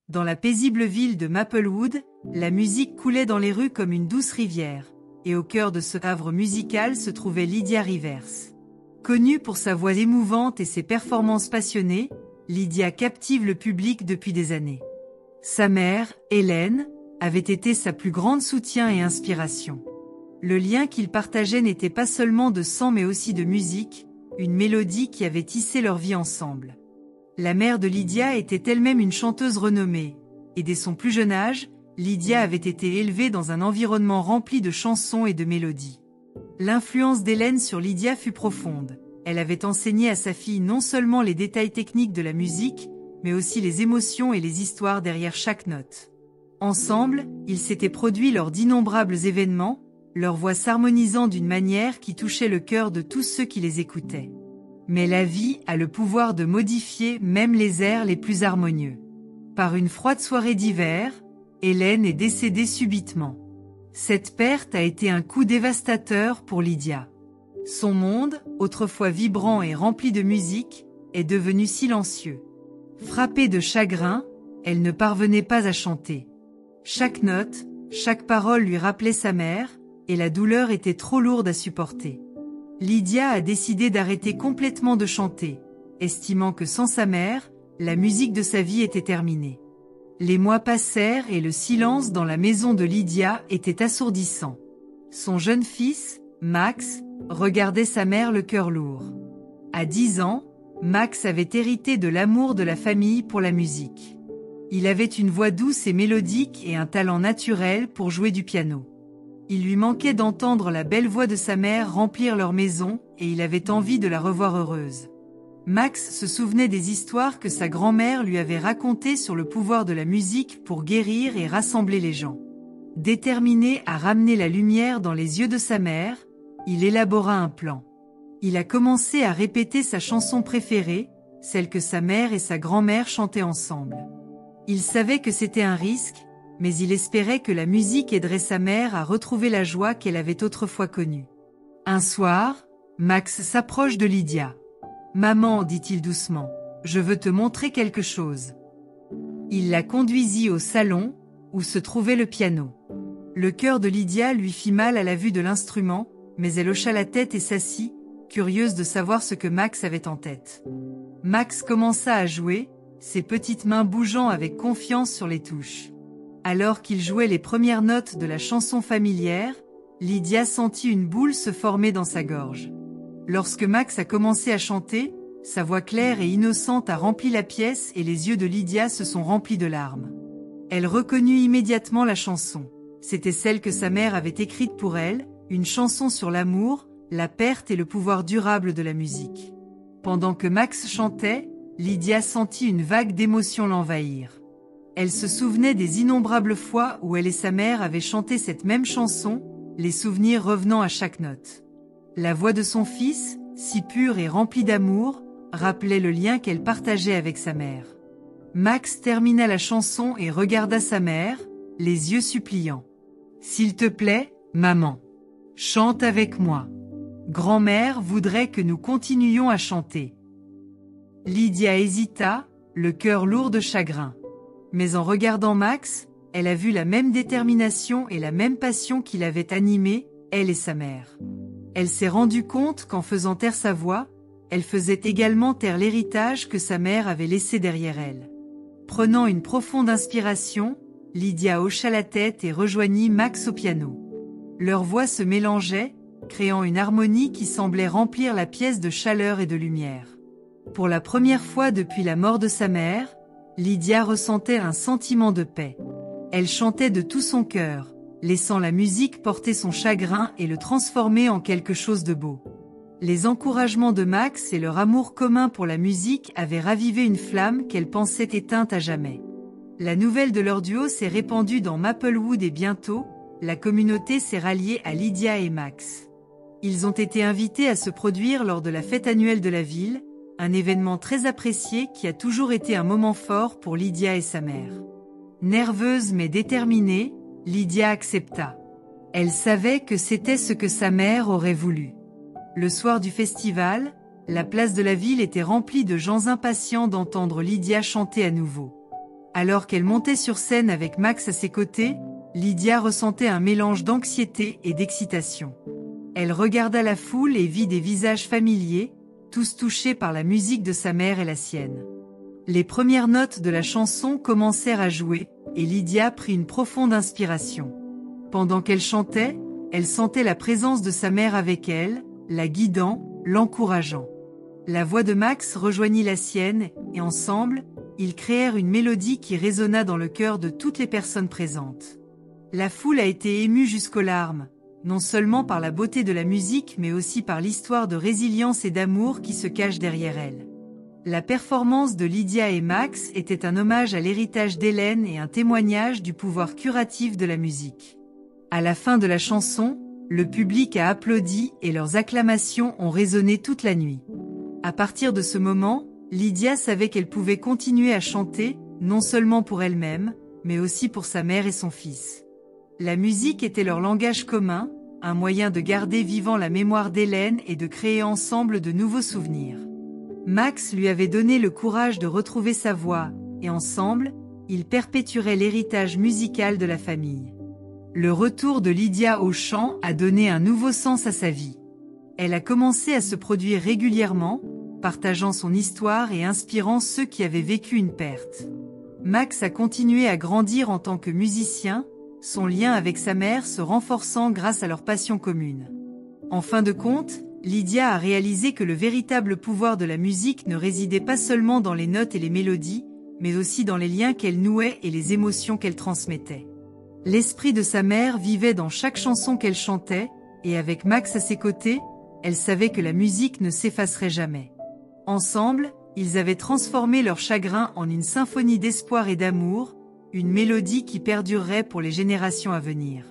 Dans la paisible ville de Maplewood, la musique coulait dans les rues comme une douce rivière, et au cœur de ce havre musical se trouvait Lydia Rivers. Connue pour sa voix émouvante et ses performances passionnées, Lydia captive le public depuis des années. Sa mère, Hélène, avait été sa plus grande soutien et inspiration. Le lien qu'ils partageaient n'était pas seulement de sang mais aussi de musique, une mélodie qui avait tissé leur vie ensemble. La mère de Lydia était elle-même une chanteuse renommée, et dès son plus jeune âge, Lydia avait été élevée dans un environnement rempli de chansons et de mélodies. L'influence d'Hélène sur Lydia fut profonde. Elle avait enseigné à sa fille non seulement les détails techniques de la musique, mais aussi les émotions et les histoires derrière chaque note. Ensemble, ils s'étaient produits lors d'innombrables événements, leur voix s'harmonisant d'une manière qui touchait le cœur de tous ceux qui les écoutaient. Mais la vie a le pouvoir de modifier même les airs les plus harmonieux. Par une froide soirée d'hiver, Hélène est décédée subitement. Cette perte a été un coup dévastateur pour Lydia. Son monde, autrefois vibrant et rempli de musique, est devenu silencieux. Frappée de chagrin, elle ne parvenait pas à chanter. Chaque note, chaque parole lui rappelait sa mère, et la douleur était trop lourde à supporter. Lydia a décidé d'arrêter complètement de chanter, estimant que sans sa mère, la musique de sa vie était terminée. Les mois passèrent et le silence dans la maison de Lydia était assourdissant. Son jeune fils, Max, regardait sa mère le cœur lourd. À 10 ans, Max avait hérité de l'amour de la famille pour la musique. Il avait une voix douce et mélodique et un talent naturel pour jouer du piano. Il lui manquait d'entendre la belle voix de sa mère remplir leur maison et il avait envie de la revoir heureuse. Max se souvenait des histoires que sa grand-mère lui avait racontées sur le pouvoir de la musique pour guérir et rassembler les gens. Déterminé à ramener la lumière dans les yeux de sa mère, il élabora un plan. Il a commencé à répéter sa chanson préférée, celle que sa mère et sa grand-mère chantaient ensemble. Il savait que c'était un risque, mais il espérait que la musique aiderait sa mère à retrouver la joie qu'elle avait autrefois connue. Un soir, Max s'approche de Lydia. « Maman, dit-il doucement, je veux te montrer quelque chose. » Il la conduisit au salon, où se trouvait le piano. Le cœur de Lydia lui fit mal à la vue de l'instrument, mais elle hocha la tête et s'assit, curieuse de savoir ce que Max avait en tête. Max commença à jouer, ses petites mains bougeant avec confiance sur les touches. Alors qu'il jouait les premières notes de la chanson familière, Lydia sentit une boule se former dans sa gorge. Lorsque Max a commencé à chanter, sa voix claire et innocente a rempli la pièce et les yeux de Lydia se sont remplis de larmes. Elle reconnut immédiatement la chanson. C'était celle que sa mère avait écrite pour elle, une chanson sur l'amour, la perte et le pouvoir durable de la musique. Pendant que Max chantait, Lydia sentit une vague d'émotion l'envahir. Elle se souvenait des innombrables fois où elle et sa mère avaient chanté cette même chanson, les souvenirs revenant à chaque note. La voix de son fils, si pure et remplie d'amour, rappelait le lien qu'elle partageait avec sa mère. Max termina la chanson et regarda sa mère, les yeux suppliants. « S'il te plaît, maman, chante avec moi. Grand-mère voudrait que nous continuions à chanter. » Lydia hésita, le cœur lourd de chagrin. Mais en regardant Max, elle a vu la même détermination et la même passion qui l'avaient animée, elle et sa mère. Elle s'est rendue compte qu'en faisant taire sa voix, elle faisait également taire l'héritage que sa mère avait laissé derrière elle. Prenant une profonde inspiration, Lydia hocha la tête et rejoignit Max au piano. Leurs voix se mélangeaient, créant une harmonie qui semblait remplir la pièce de chaleur et de lumière. Pour la première fois depuis la mort de sa mère, Lydia ressentait un sentiment de paix. Elle chantait de tout son cœur, laissant la musique porter son chagrin et le transformer en quelque chose de beau. Les encouragements de Max et leur amour commun pour la musique avaient ravivé une flamme qu'elle pensait éteinte à jamais. La nouvelle de leur duo s'est répandue dans Maplewood et bientôt, la communauté s'est ralliée à Lydia et Max. Ils ont été invités à se produire lors de la fête annuelle de la ville, un événement très apprécié qui a toujours été un moment fort pour Lydia et sa mère. Nerveuse mais déterminée, Lydia accepta. Elle savait que c'était ce que sa mère aurait voulu. Le soir du festival, la place de la ville était remplie de gens impatients d'entendre Lydia chanter à nouveau. Alors qu'elle montait sur scène avec Max à ses côtés, Lydia ressentait un mélange d'anxiété et d'excitation. Elle regarda la foule et vit des visages familiers, tous touchés par la musique de sa mère et la sienne. Les premières notes de la chanson commencèrent à jouer, et Lydia prit une profonde inspiration. Pendant qu'elle chantait, elle sentait la présence de sa mère avec elle, la guidant, l'encourageant. La voix de Max rejoignit la sienne, et ensemble, ils créèrent une mélodie qui résonna dans le cœur de toutes les personnes présentes. La foule a été émue jusqu'aux larmes, non seulement par la beauté de la musique mais aussi par l'histoire de résilience et d'amour qui se cache derrière elle. La performance de Lydia et Max était un hommage à l'héritage d'Hélène et un témoignage du pouvoir curatif de la musique. À la fin de la chanson, le public a applaudi et leurs acclamations ont résonné toute la nuit. À partir de ce moment, Lydia savait qu'elle pouvait continuer à chanter, non seulement pour elle-même, mais aussi pour sa mère et son fils. La musique était leur langage commun, un moyen de garder vivant la mémoire d'Hélène et de créer ensemble de nouveaux souvenirs. Max lui avait donné le courage de retrouver sa voix, et ensemble, ils perpétueraient l'héritage musical de la famille. Le retour de Lydia au chant a donné un nouveau sens à sa vie. Elle a commencé à se produire régulièrement, partageant son histoire et inspirant ceux qui avaient vécu une perte. Max a continué à grandir en tant que musicien, son lien avec sa mère se renforçant grâce à leur passion commune. En fin de compte, Lydia a réalisé que le véritable pouvoir de la musique ne résidait pas seulement dans les notes et les mélodies, mais aussi dans les liens qu'elle nouait et les émotions qu'elle transmettait. L'esprit de sa mère vivait dans chaque chanson qu'elle chantait, et avec Max à ses côtés, elle savait que la musique ne s'effacerait jamais. Ensemble, ils avaient transformé leur chagrin en une symphonie d'espoir et d'amour, une mélodie qui perdurerait pour les générations à venir.